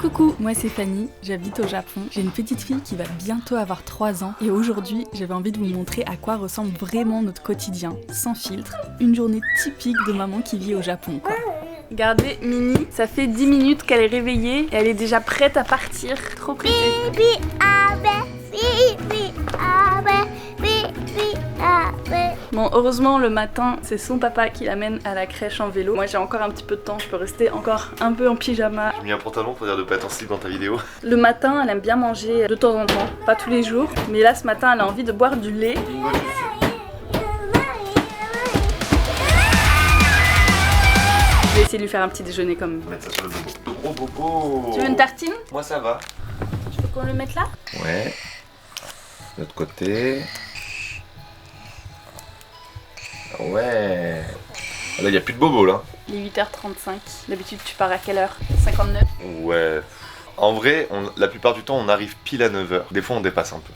Coucou, moi c'est Fanny, j'habite au Japon. J'ai une petite fille qui va bientôt avoir 3 ans et aujourd'hui j'avais envie de vous montrer à quoi ressemble vraiment notre quotidien, sans filtre. Une journée typique de maman qui vit au Japon quoi. Regardez Mini, ça fait 10 minutes qu'elle est réveillée et elle est déjà prête à partir. Trop pressée. Bon, heureusement le matin c'est son papa qui l'amène à la crèche en vélo. Moi j'ai encore un petit peu de temps, je peux rester encore un peu en pyjama. J'ai mis un pantalon pour dire de pas être en slip dans ta vidéo. Le matin elle aime bien manger de temps en temps, pas tous les jours. Mais là ce matin elle a envie de boire du lait. Je vais essayer de lui faire un petit déjeuner quand même. Mettre ça sur le bobo. Gros bobo. Tu veux une tartine? Moi ça va. Tu veux qu'on le mette là? Ouais. De l'autre côté. Ouais. Ah, là, il n'y a plus de bobo là. Il est 8h35. D'habitude, tu pars à quelle heure? 59. Ouais. En vrai, la plupart du temps, on arrive pile à 9h. Des fois, on dépasse un peu.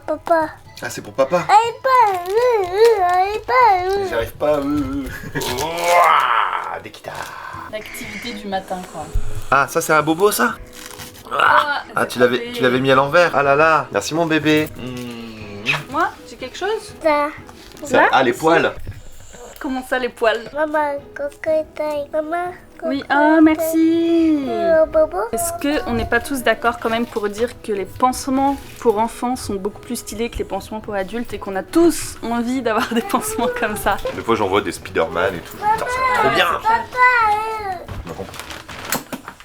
Papa. Ah, c'est pour papa. J'arrive pas. Ouah, des guitares. L'activité du matin, quoi. Ah, ça, c'est un bobo, ça? Ah, tu l'avais mis à l'envers. Ah là là. Merci, mon bébé. Moi, j'ai quelque chose? Ça, ah, les poils. Comment ça, les poils? Maman, maman. Oui, ah merci. Bobo. Est-ce qu'on n'est pas tous d'accord quand même pour dire que les pansements pour enfants sont beaucoup plus stylés que les pansements pour adultes et qu'on a tous envie d'avoir des pansements comme ça? Des fois, j'en vois des Spider-Man et tout. Putain, ça va trop bien. Non.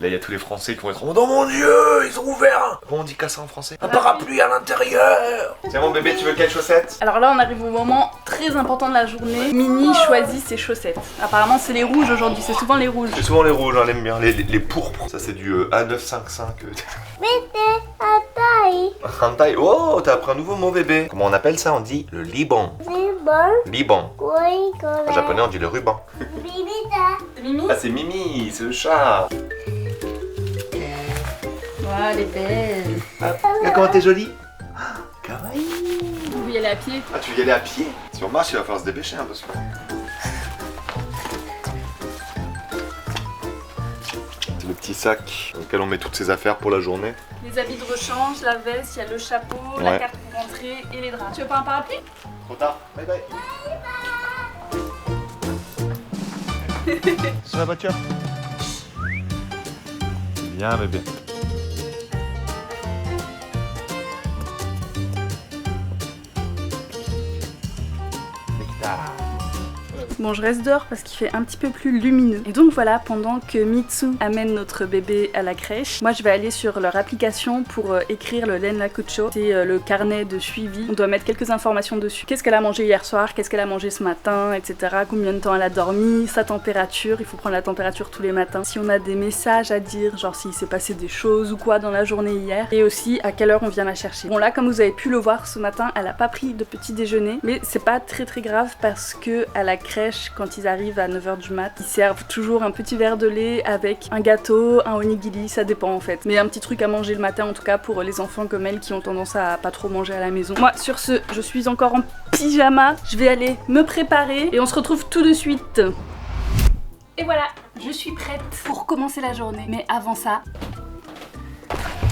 Là, il y a tous les Français qui vont être en mode oh mon dieu, ils ont ouvert. Comment on dit ça en français? Un parapluie à l'intérieur. Tiens, mon bébé, tu veux quelles chaussettes? Alors là, on arrive au moment très important de la journée. Mini choisit ses chaussettes. Apparemment, c'est les rouges aujourd'hui. C'est souvent les rouges. C'est souvent les rouges, on aime bien. Les pourpres. Ça, c'est du A955. Hantai. Oh, t'as appris un nouveau mot, bébé. Comment on appelle ça? On dit le Liban. Liban. En japonais, on dit le ruban. C'est Mimi? Ah, c'est Mimi, c'est le chat. Ouais, elle est belle. Ah, comment t'es jolie? Kawaii. Vous voulez y aller à pied? Ah, tu veux y aller à pied? Si on marche, il va falloir se dépêcher un peu. C'est le petit sac dans lequel on met toutes ses affaires pour la journée. Les habits de rechange, la veste, il y a le chapeau, la Ouais. carte pour rentrer et les draps. Tu veux pas un parapluie? Trop tard. Bye bye. Sur la voiture. Bien, bébé. Bon, je reste dehors parce qu'il fait un petit peu plus lumineux. Et donc voilà, pendant que Mitsu amène notre bébé à la crèche, moi je vais aller sur leur application pour écrire le Renrakucho. C'est le carnet de suivi. On doit mettre quelques informations dessus. Qu'est-ce qu'elle a mangé hier soir, qu'est-ce qu'elle a mangé ce matin, etc. Combien de temps elle a dormi, sa température. Il faut prendre la température tous les matins. Si on a des messages à dire, genre s'il s'est passé des choses ou quoi dans la journée hier. Et aussi à quelle heure on vient la chercher. Bon là, comme vous avez pu le voir ce matin, elle a pas pris de petit déjeuner. Mais c'est pas très grave parce que à la crèche, quand ils arrivent à 9h du mat, ils servent toujours un petit verre de lait avec un gâteau, un onigiri, ça dépend en fait. Mais un petit truc à manger le matin en tout cas pour les enfants comme elle qui ont tendance à pas trop manger à la maison. Moi sur ce, je suis encore en pyjama, je vais aller me préparer et on se retrouve tout de suite. Et voilà, je suis prête pour commencer la journée. Mais avant ça...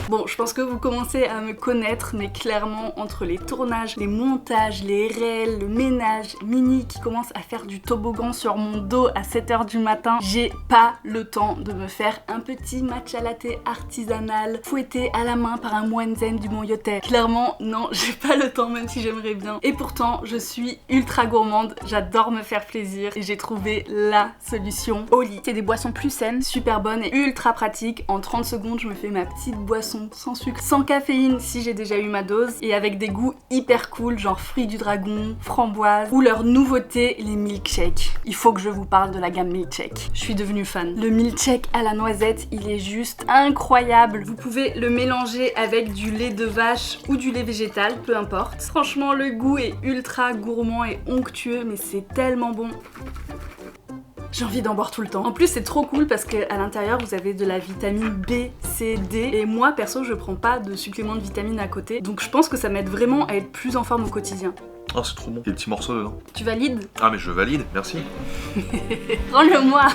Bon, je pense que vous commencez à me connaître, mais clairement, entre les tournages, les montages, les réels, le ménage, Mini qui commence à faire du toboggan sur mon dos à 7h du matin, j'ai pas le temps de me faire un petit matcha latte artisanal fouetté à la main par un moine zen du Mont Yotai. Clairement, non, j'ai pas le temps même si j'aimerais bien. Et pourtant, je suis ultra gourmande, j'adore me faire plaisir et j'ai trouvé la solution au lit. C'est des boissons plus saines, super bonnes et ultra pratiques. En 30 secondes, je me fais ma petite boisson sans sucre, sans caféine si j'ai déjà eu ma dose et avec des goûts hyper cool genre fruits du dragon, framboise ou leur nouveauté les milkshakes. Il faut que je vous parle de la gamme milkshake. Je suis devenue fan. Le milkshake à la noisette, il est juste incroyable. Vous pouvez le mélanger avec du lait de vache ou du lait végétal, peu importe. Franchement, le goût est ultra gourmand et onctueux, mais c'est tellement bon. J'ai envie d'en boire tout le temps. En plus c'est trop cool parce qu'à l'intérieur vous avez de la vitamine B, C, D et moi perso je prends pas de supplément de vitamines à côté donc je pense que ça m'aide vraiment à être plus en forme au quotidien. Oh c'est trop bon, il y a des petits morceaux dedans. Tu valides? Ah mais je valide, merci. Rends-le-moi.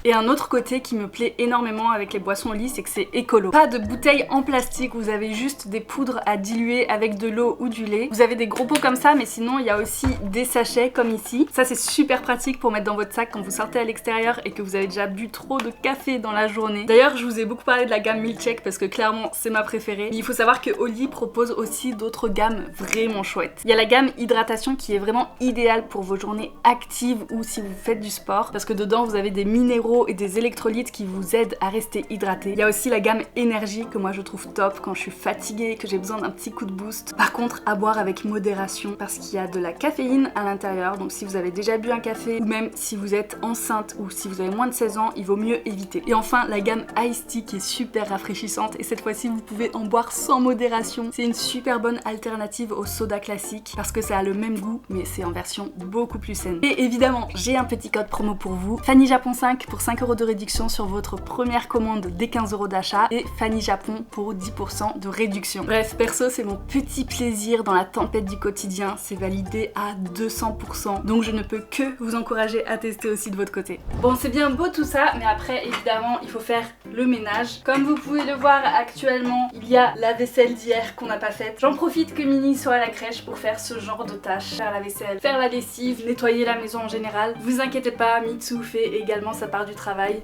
Et un autre côté qui me plaît énormément avec les boissons Oli, c'est que c'est écolo. Pas de bouteilles en plastique, vous avez juste des poudres à diluer avec de l'eau ou du lait. Vous avez des gros pots comme ça, mais sinon il y a aussi des sachets comme ici. Ça c'est super pratique pour mettre dans votre sac quand vous sortez à l'extérieur et que vous avez déjà bu trop de café dans la journée. D'ailleurs je vous ai beaucoup parlé de la gamme Milkshake parce que clairement c'est ma préférée. Mais il faut savoir que Oli propose aussi d'autres gammes vraiment chouettes. Il y a la gamme hydratation qui est vraiment idéale pour vos journées actives ou si vous faites du sport parce que dedans vous avez des minéraux et des électrolytes qui vous aident à rester hydraté. Il y a aussi la gamme énergie que moi je trouve top quand je suis fatiguée, que j'ai besoin d'un petit coup de boost. Par contre à boire avec modération parce qu'il y a de la caféine à l'intérieur, donc si vous avez déjà bu un café ou même si vous êtes enceinte ou si vous avez moins de 16 ans, il vaut mieux éviter. Et enfin la gamme Iced Tea qui est super rafraîchissante et cette fois-ci vous pouvez en boire sans modération. C'est une super bonne alternative au soda classique parce que ça a le même goût mais c'est en version beaucoup plus saine. Et évidemment j'ai un petit code promo pour vous, Fanny Japon 5 pour 5 € de réduction sur votre première commande dès 15 € d'achat et Fanny Japon pour 10% de réduction. Bref, perso c'est mon petit plaisir dans la tempête du quotidien, c'est validé à 200%, donc je ne peux que vous encourager à tester aussi de votre côté. Bon c'est bien beau tout ça, mais après évidemment il faut faire le ménage. Comme vous pouvez le voir actuellement, il y a la vaisselle d'hier qu'on n'a pas faite. J'en profite que Mini soit à la crèche pour faire ce genre de tâches, faire la vaisselle, faire la lessive, nettoyer la maison en général. Vous inquiétez pas, Mitsu fait également sa part du travail.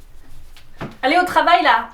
Allez au travail là!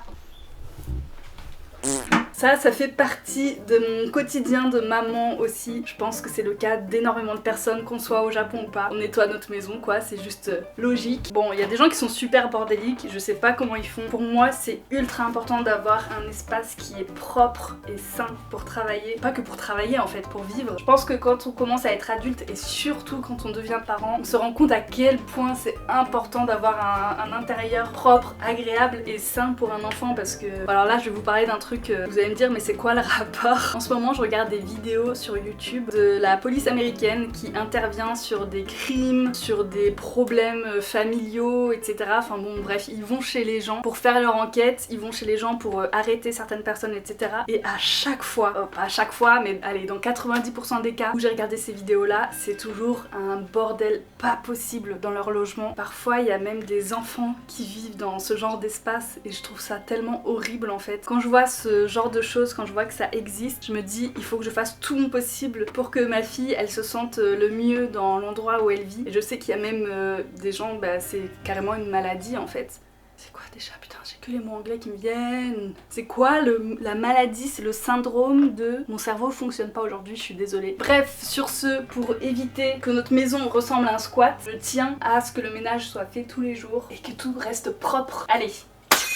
Ça fait partie de mon quotidien de maman aussi. Je pense que c'est le cas d'énormément de personnes, qu'on soit au Japon ou pas. On nettoie notre maison quoi, c'est juste logique. Bon, il y a des gens qui sont super bordéliques, je sais pas comment ils font. Pour moi, c'est ultra important d'avoir un espace qui est propre et sain pour travailler. Pas que pour travailler en fait, pour vivre. Je pense que quand on commence à être adulte et surtout quand on devient parent, on se rend compte à quel point c'est important d'avoir un intérieur propre, agréable et sain pour un enfant parce que... Alors là, je vais vous parler d'un truc, vous allez me dire mais c'est quoi le rapport? En ce moment je regarde des vidéos sur YouTube de la police américaine qui intervient sur des crimes, sur des problèmes familiaux, etc. Enfin bon bref, ils vont chez les gens pour faire leur enquête, ils vont chez les gens pour arrêter certaines personnes, etc. Et à chaque fois, pas à chaque fois, mais allez, dans 90% des cas où j'ai regardé ces vidéos là, c'est toujours un bordel pas possible dans leur logement. Parfois il y a même des enfants qui vivent dans ce genre d'espace et je trouve ça tellement horrible en fait. Quand je vois ce genre de choses, quand je vois que ça existe, je me dis il faut que je fasse tout mon possible pour que ma fille elle se sente le mieux dans l'endroit où elle vit. Et je sais qu'il y a même des gens, bah, c'est carrément une maladie en fait. C'est quoi déjà? Putain, j'ai que les mots anglais qui me viennent. C'est quoi la maladie? C'est le syndrome de... Mon cerveau fonctionne pas aujourd'hui, je suis désolée. Bref, sur ce, pour éviter que notre maison ressemble à un squat, je tiens à ce que le ménage soit fait tous les jours et que tout reste propre. Allez!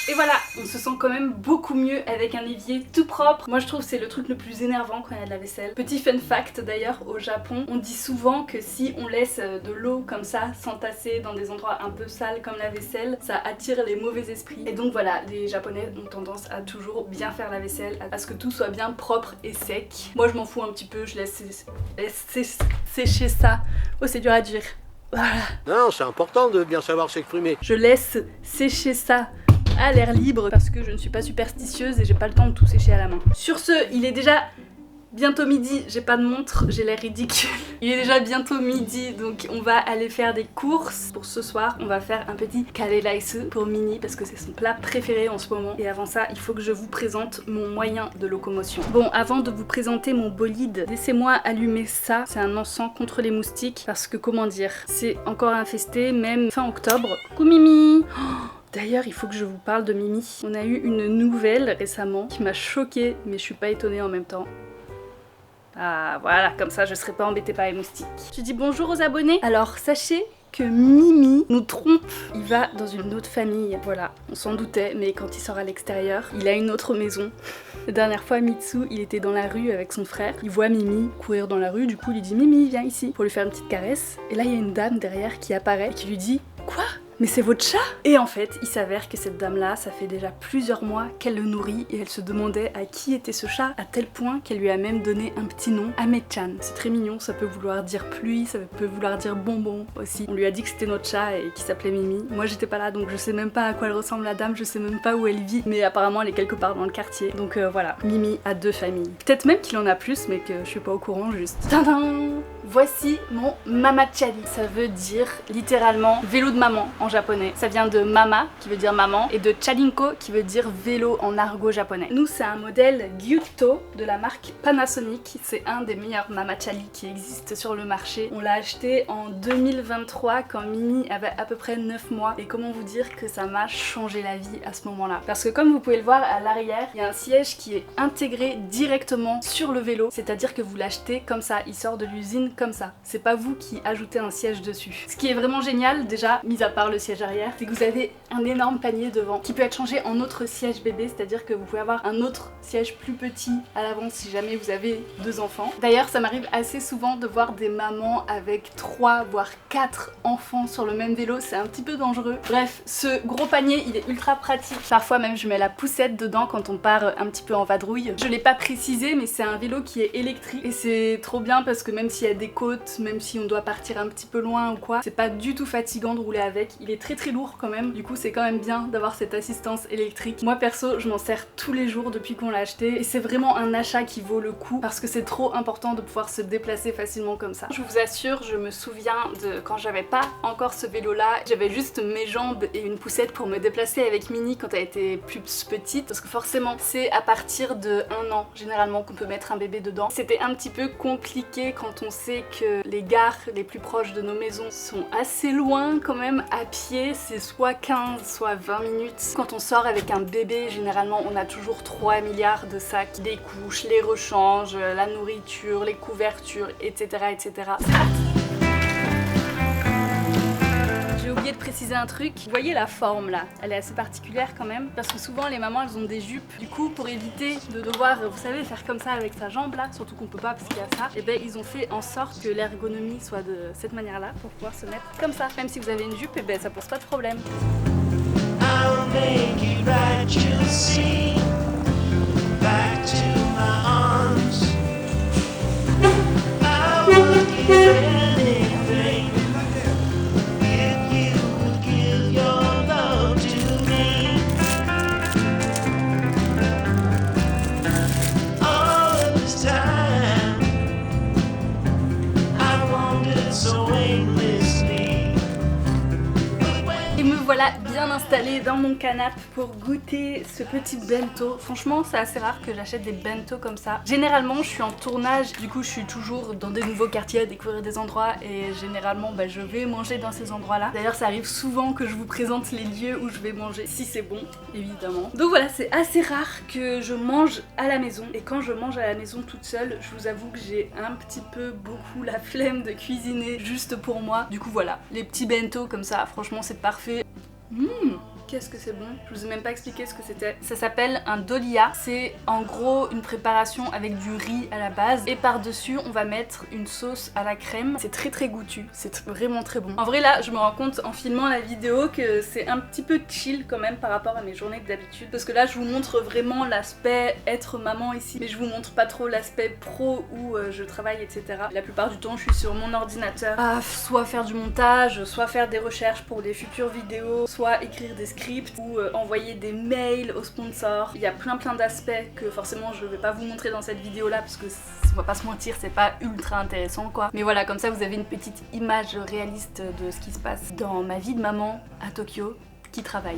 Et voilà, on se sent quand même beaucoup mieux avec un évier tout propre. Moi je trouve que c'est le truc le plus énervant quand il y a de la vaisselle. Petit fun fact d'ailleurs, au Japon, on dit souvent que si on laisse de l'eau comme ça s'entasser dans des endroits un peu sales comme la vaisselle, ça attire les mauvais esprits. Et donc voilà, les Japonais ont tendance à toujours bien faire la vaisselle, à ce que tout soit bien propre et sec. Moi je m'en fous un petit peu, je laisse sécher ça. Oh c'est dur à dire. Voilà. Non, c'est important de bien savoir s'exprimer. Je laisse sécher ça à l'air libre parce que je ne suis pas superstitieuse et j'ai pas le temps de tout sécher à la main. Sur ce, il est déjà bientôt midi, j'ai pas de montre, j'ai l'air ridicule. Il est déjà bientôt midi, donc on va aller faire des courses. Pour ce soir, on va faire un petit karelaisu pour Mini parce que c'est son plat préféré en ce moment. Et avant ça, il faut que je vous présente mon moyen de locomotion. Bon, avant de vous présenter mon bolide, laissez-moi allumer ça. C'est un encens contre les moustiques parce que comment dire, c'est encore infesté, même fin octobre. Coucou Mimi. D'ailleurs, il faut que je vous parle de Mimi. On a eu une nouvelle récemment qui m'a choquée, mais je suis pas étonnée en même temps. Ah voilà, comme ça je serai pas embêtée par les moustiques. Je dis bonjour aux abonnés. Alors sachez que Mimi nous trompe. Il va dans une autre famille. Voilà, on s'en doutait, mais quand il sort à l'extérieur, il a une autre maison. La dernière fois, Mitsu, il était dans la rue avec son frère. Il voit Mimi courir dans la rue, du coup il lui dit Mimi, viens ici, pour lui faire une petite caresse. Et là, il y a une dame derrière qui apparaît et qui lui dit quoi? Mais c'est votre chat? Et en fait, il s'avère que cette dame-là, ça fait déjà plusieurs mois qu'elle le nourrit et elle se demandait à qui était ce chat, à tel point qu'elle lui a même donné un petit nom, Ame-chan. C'est très mignon, ça peut vouloir dire pluie, ça peut vouloir dire bonbon aussi. On lui a dit que c'était notre chat et qu'il s'appelait Mimi. Moi j'étais pas là, donc je sais même pas à quoi elle ressemble la dame, je sais même pas où elle vit, mais apparemment elle est quelque part dans le quartier. Donc voilà, Mimi a 2 familles. Peut-être même qu'il en a plus, mais que je suis pas au courant juste. Tadam! Voici mon mamachari. Ça veut dire littéralement vélo de maman en japonais. Ça vient de mama qui veut dire maman et de charinko qui veut dire vélo en argot japonais. Nous c'est un modèle Gyuto de la marque Panasonic. C'est un des meilleurs mamachari qui existent sur le marché. On l'a acheté en 2023 quand Mimi avait à peu près 9 mois et comment vous dire que ça m'a changé la vie à ce moment-là. Parce que comme vous pouvez le voir à l'arrière, il y a un siège qui est intégré directement sur le vélo, c'est-à-dire que vous l'achetez comme ça, il sort de l'usine comme ça. C'est pas vous qui ajoutez un siège dessus. Ce qui est vraiment génial déjà, mis à part le siège arrière, c'est que vous avez un énorme panier devant qui peut être changé en autre siège bébé, c'est-à-dire que vous pouvez avoir un autre siège plus petit à l'avant si jamais vous avez 2 enfants. D'ailleurs ça m'arrive assez souvent de voir des mamans avec 3 voire 4 enfants sur le même vélo, c'est un petit peu dangereux. Bref, ce gros panier il est ultra pratique. Parfois même je mets la poussette dedans quand on part un petit peu en vadrouille. Je l'ai pas précisé mais c'est un vélo qui est électrique et c'est trop bien parce que même s'il y a des côtes, même si on doit partir un petit peu loin ou quoi, c'est pas du tout fatigant de rouler avec. Il est très lourd quand même, du coup c'est quand même bien d'avoir cette assistance électrique. Moi perso je m'en sers tous les jours depuis qu'on l'a acheté et c'est vraiment un achat qui vaut le coup parce que c'est trop important de pouvoir se déplacer facilement comme ça. Je vous assure, je me souviens de quand j'avais pas encore ce vélo là, j'avais juste mes jambes et une poussette pour me déplacer avec Mini quand elle était plus petite parce que forcément c'est à partir de 1 an généralement qu'on peut mettre un bébé dedans. C'était un petit peu compliqué quand on sait que les gares les plus proches de nos maisons sont assez loin quand même à pied, c'est soit 15 soit 20 minutes. Quand on sort avec un bébé généralement on a toujours 3 milliards de sacs, des couches, les rechanges, la nourriture, les couvertures, etc. etc. J'ai oublié de préciser un truc, vous voyez la forme là, elle est assez particulière quand même parce que souvent les mamans elles ont des jupes, du coup pour éviter de devoir, vous savez, faire comme ça avec sa jambe là, surtout qu'on peut pas parce qu'il y a ça, et ben ils ont fait en sorte que l'ergonomie soit de cette manière là pour pouvoir se mettre comme ça. Même si vous avez une jupe, et ben ça pose pas de problème. Voilà bien installée dans mon canapé pour goûter ce petit bento. Franchement c'est assez rare que j'achète des bento comme ça. Généralement je suis en tournage, du coup je suis toujours dans des nouveaux quartiers à découvrir des endroits et généralement je vais manger dans ces endroits là. D'ailleurs ça arrive souvent que je vous présente les lieux où je vais manger si c'est bon évidemment. Donc voilà, c'est assez rare que je mange à la maison et quand je mange à la maison toute seule, je vous avoue que j'ai un petit peu beaucoup la flemme de cuisiner juste pour moi. Du coup voilà, les petits bento comme ça, franchement c'est parfait. Qu'est-ce que c'est bon. Je vous ai même pas expliqué ce que c'était. Ça s'appelle un dolia. C'est en gros une préparation avec du riz à la base et par-dessus on va mettre une sauce à la crème. C'est très goûtu, c'est vraiment très bon. En vrai là je me rends compte en filmant la vidéo que c'est un petit peu chill quand même par rapport à mes journées d'habitude parce que là je vous montre vraiment l'aspect être maman ici mais je vous montre pas trop l'aspect pro où je travaille etc. La plupart du temps je suis sur mon ordinateur à soit faire du montage, soit faire des recherches pour des futures vidéos, soit écrire des scripts ou envoyer des mails aux sponsors. Il y a plein d'aspects que forcément je vais pas vous montrer dans cette vidéo là parce que on va pas se mentir, c'est pas ultra intéressant quoi. Mais voilà, comme ça vous avez une petite image réaliste de ce qui se passe dans ma vie de maman à Tokyo qui travaille.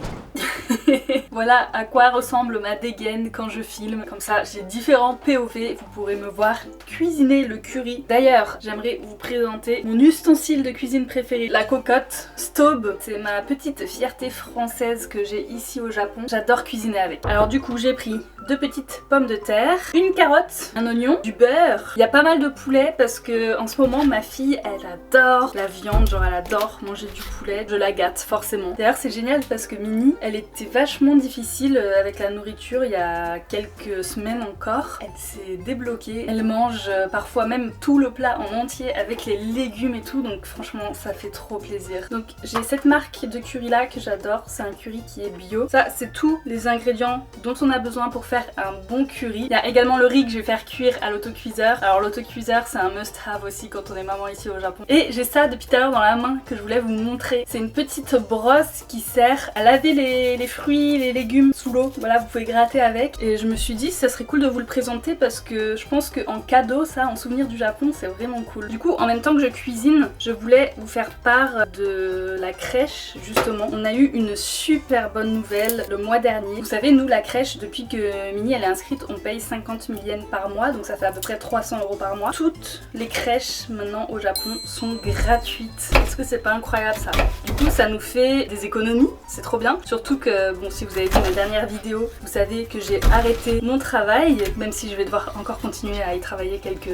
Voilà à quoi ressemble ma dégaine quand je filme. Comme ça j'ai différents POV, vous pourrez me voir cuisiner le curry. D'ailleurs j'aimerais vous présenter mon ustensile de cuisine préféré, la cocotte Staub. C'est ma petite fierté française que j'ai ici au Japon. J'adore cuisiner avec. Alors du coup j'ai pris 2 petites pommes de terre, une carotte, un oignon, du beurre. Il y a pas mal de poulet parce que en ce moment ma fille elle adore la viande, genre elle adore manger du poulet. Je la gâte forcément. D'ailleurs c'est génial parce que Mini elle était vachement difficile avec la nourriture il y a quelques semaines encore. Elle s'est débloquée. Elle mange parfois même tout le plat en entier avec les légumes et tout, donc franchement ça fait trop plaisir. Donc j'ai cette marque de curry là que j'adore, c'est un curry qui est bio. Ça c'est tous les ingrédients dont on a besoin pour faire un bon curry. Il y a également le riz que je vais faire cuire à l'autocuiseur. Alors l'autocuiseur c'est un must have aussi quand on est maman ici au Japon. Et j'ai ça depuis tout à l'heure dans la main que je voulais vous montrer. C'est une petite brosse qui sert à laver les fruits, les légumes sous l'eau. Voilà, vous pouvez gratter avec. Et je me suis dit, ça serait cool de vous le présenter parce que je pense qu'en cadeau, ça, en souvenir du Japon, c'est vraiment cool. Du coup, en même temps que je cuisine, je voulais vous faire part de la crèche, justement. On a eu une super bonne nouvelle le mois dernier. Vous savez, nous, la crèche, depuis que Minnie elle est inscrite, on paye 50 000 yens par mois, donc ça fait à peu près 300 € par mois. Toutes les crèches maintenant au Japon sont gratuites. Est-ce que c'est pas incroyable ça? Du coup, ça nous fait des économies, c'est trop bien. Surtout que, bon, si vous avez vu ma dernière vidéo, vous savez que j'ai arrêté mon travail, même si je vais devoir encore continuer à y travailler quelques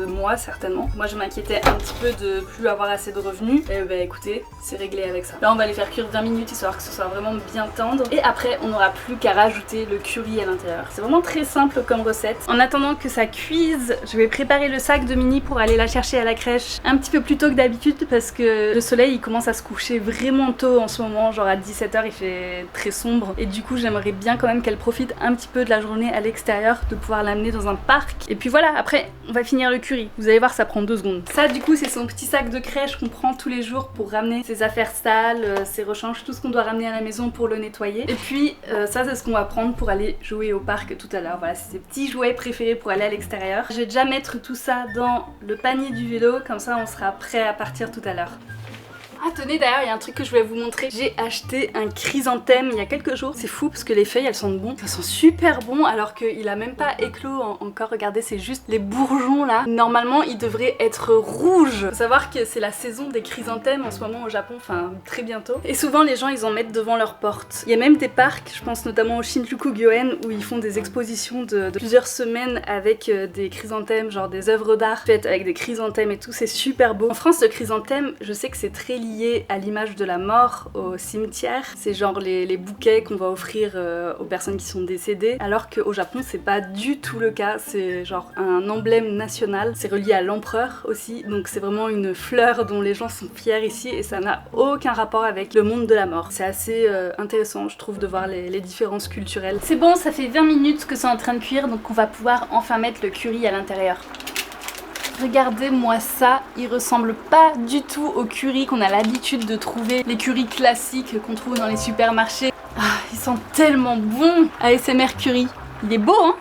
mois certainement. Moi, je m'inquiétais un petit peu de plus avoir assez de revenus. Et bah écoutez, c'est réglé avec ça. Là, on va les faire cuire 20 minutes histoire que ce soit vraiment bien tendre. Et après, on n'aura plus qu'à rajouter le curry à l'intérieur. C'est vraiment très simple comme recette. En attendant que ça cuise, je vais préparer le sac de Minnie pour aller la chercher à la crèche un petit peu plus tôt que d'habitude parce que le soleil il commence à se coucher vraiment tôt en ce moment, genre à 17 h il fait très sombre et du coup j'aimerais bien quand même qu'elle profite un petit peu de la journée à l'extérieur, de pouvoir l'amener dans un parc. Et puis voilà, après on va finir le curry. Vous allez voir, ça prend 2 secondes. Ça du coup c'est son petit sac de crèche qu'on prend tous les jours pour ramener ses affaires sales, ses rechanges, tout ce qu'on doit ramener à la maison pour le nettoyer. Et puis ça c'est ce qu'on va prendre pour aller jouer au parc tout à l'heure. Voilà, c'est ses petits jouets préférés pour aller à l'extérieur. Je vais déjà mettre tout ça dans le panier du vélo, comme ça on sera prêt à partir tout à l'heure. Ah tenez, d'ailleurs il y a un truc que je voulais vous montrer. J'ai acheté un chrysanthème il y a quelques jours. C'est fou parce que les feuilles elles sentent bon. Ça sent super bon alors qu'il a même pas éclos encore. Regardez, c'est juste les bourgeons là. Normalement ils devraient être rouges. Faut savoir que c'est la saison des chrysanthèmes en ce moment au Japon, enfin très bientôt. Et souvent les gens ils en mettent devant leur porte. Il y a même des parcs, je pense notamment au Shinjuku-gyoen, où ils font des expositions de plusieurs semaines avec des chrysanthèmes, genre des œuvres d'art faites avec des chrysanthèmes et tout. C'est super beau. En France le chrysanthème, je sais que c'est très lié à l'image de la mort au cimetière. C'est genre les bouquets qu'on va offrir aux personnes qui sont décédées, alors qu'au Japon c'est pas du tout le cas. C'est genre un emblème national. C'est relié à l'empereur aussi, donc c'est vraiment une fleur dont les gens sont fiers ici et ça n'a aucun rapport avec le monde de la mort. C'est assez intéressant je trouve de voir les différences culturelles. C'est bon, ça fait 20 minutes que c'est en train de cuire, donc on va pouvoir enfin mettre le curry à l'intérieur. Regardez-moi ça, il ressemble pas du tout au curry qu'on a l'habitude de trouver, les currys classiques qu'on trouve dans les supermarchés. Ah, ils sont tellement bons. ASMR curry, il est beau hein.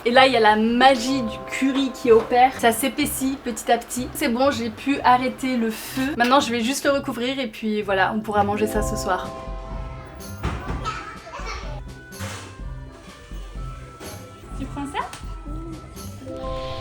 Et là il y a la magie du curry qui opère, ça s'épaissit petit à petit. C'est bon, j'ai pu arrêter le feu. Maintenant je vais juste le recouvrir et puis voilà, on pourra manger ça ce soir. Tu prends ça ?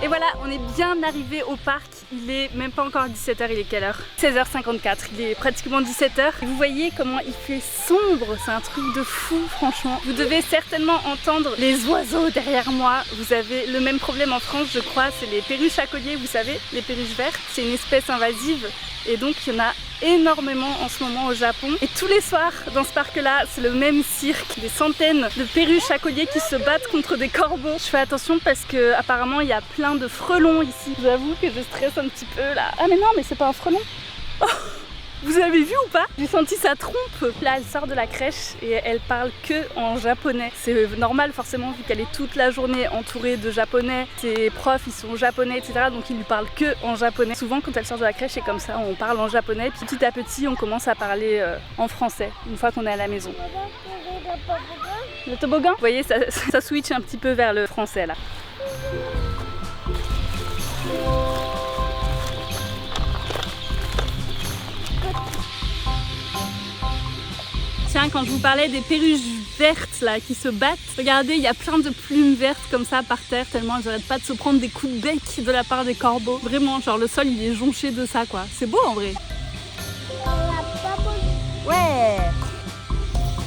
Et voilà, on est bien arrivé au parc. Il est même pas encore 17 h, il est quelle heure? 16h54, il est pratiquement 17 h. Et vous voyez comment il fait sombre, c'est un truc de fou franchement. Vous devez certainement entendre les oiseaux derrière moi. Vous avez le même problème en France je crois, c'est les perruches à collier, vous savez, les perruches vertes. C'est une espèce invasive et donc il y en a énormément en ce moment au Japon. Et tous les soirs dans ce parc là, c'est le même cirque. Des centaines de perruches à collier qui se battent contre des corbeaux. Je fais attention parce que apparemment il y a plein de frelons ici. J'avoue que je stresse un petit peu là. Ah mais non, mais c'est pas un frelon. Oh, vous avez vu ou pas? J'ai senti sa trompe. Là elle sort de la crèche et elle parle que en japonais. C'est normal forcément vu qu'elle est toute la journée entourée de japonais. Ses profs ils sont japonais etc. Donc ils lui parlent que en japonais. Souvent quand elle sort de la crèche c'est comme ça, on parle en japonais. Puis petit à petit on commence à parler en français une fois qu'on est à la maison. Le toboggan? Vous voyez ça switch un petit peu vers le français là. Tiens, quand je vous parlais des perruches vertes là qui se battent, regardez, il y a plein de plumes vertes comme ça par terre, tellement elles arrêtent pas de se prendre des coups de bec de la part des corbeaux. Vraiment, genre le sol il est jonché de ça quoi. C'est beau en vrai. Ouais.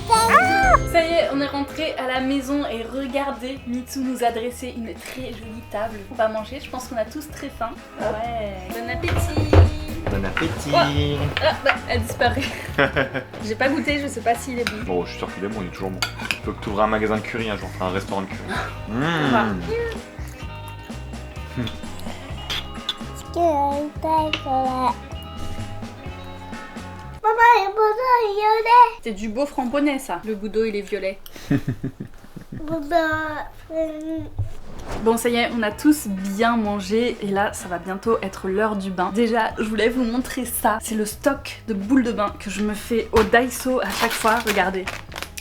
Ah, ça y est, on est rentré à la maison et regardez, Mitsu nous a dressé une très jolie table. On va manger, je pense qu'on a tous très faim. Ouais. Bon appétit. Bon appétit. Oh. Ah, bah, elle disparaît. J'ai pas goûté, je sais pas s'il est bon. Bon, je suis sûr qu'il est bon, il est toujours bon. Faut que tu ouvres un magasin de curry un jour, enfin un restaurant de curry. C'est du beau frambonet ça. Le bout d'eau il est violet. Bon ça y est, on a tous bien mangé et là ça va bientôt être l'heure du bain. Déjà je voulais vous montrer ça, c'est le stock de boules de bain que je me fais au Daiso à chaque fois, regardez.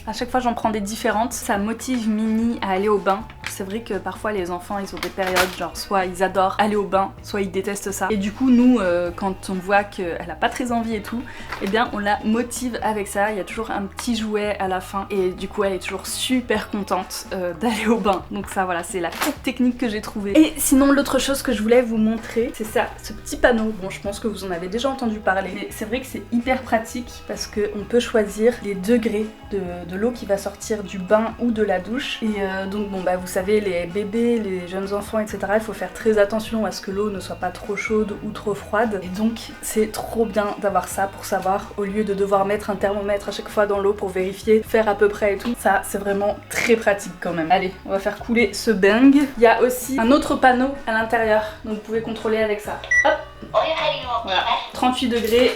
À chaque fois j'en prends des différentes, ça motive Mini à aller au bain. C'est vrai que parfois les enfants ils ont des périodes genre soit ils adorent aller au bain, soit ils détestent ça. Et du coup nous quand on voit qu'elle a pas très envie et tout, eh bien on la motive avec ça. Il y a toujours un petit jouet à la fin et du coup elle est toujours super contente d'aller au bain. Donc ça voilà, c'est la petite technique que j'ai trouvée. Et sinon l'autre chose que je voulais vous montrer, c'est ça, ce petit panneau. Bon je pense que vous en avez déjà entendu parler, mais c'est vrai que c'est hyper pratique parce qu'on peut choisir les degrés de l'eau qui va sortir du bain ou de la douche. Et donc bon bah vous savez les bébés, les jeunes enfants etc, il faut faire très attention à ce que l'eau ne soit pas trop chaude ou trop froide. Et donc c'est trop bien d'avoir ça pour savoir, au lieu de devoir mettre un thermomètre à chaque fois dans l'eau pour vérifier, faire à peu près et tout. Ça c'est vraiment très pratique quand même. Allez, on va faire couler ce bang. Il y a aussi un autre panneau à l'intérieur, donc vous pouvez contrôler avec ça. Hop, voilà, 38 degrés.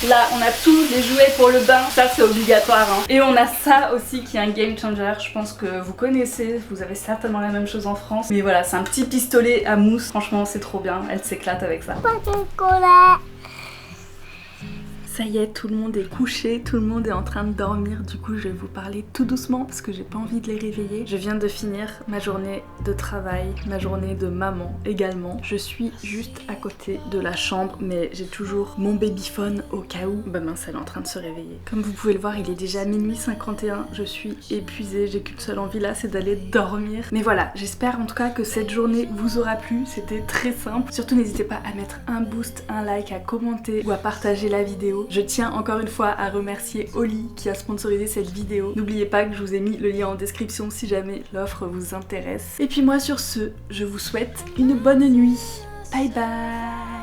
Là on a tous les jouets pour le bain, ça c'est obligatoire hein. Et on a ça aussi qui est un game changer, je pense que vous connaissez, vous avez certainement la même chose en France. Mais voilà, c'est un petit pistolet à mousse, franchement c'est trop bien, elle s'éclate avec ça. Ça y est, tout le monde est couché, tout le monde est en train de dormir. Du coup, je vais vous parler tout doucement parce que j'ai pas envie de les réveiller. Je viens de finir ma journée de travail, ma journée de maman également. Je suis juste à côté de la chambre, mais j'ai toujours mon babyphone au cas où. Bah mince, elle est en train de se réveiller. Comme vous pouvez le voir, il est déjà minuit 51. Je suis épuisée, j'ai qu'une seule envie là, c'est d'aller dormir. Mais voilà, j'espère en tout cas que cette journée vous aura plu. C'était très simple. Surtout, n'hésitez pas à mettre un boost, un like, à commenter ou à partager la vidéo. Je tiens encore une fois à remercier Oli qui a sponsorisé cette vidéo. N'oubliez pas que je vous ai mis le lien en description si jamais l'offre vous intéresse. Et puis moi sur ce, je vous souhaite une bonne nuit. Bye bye.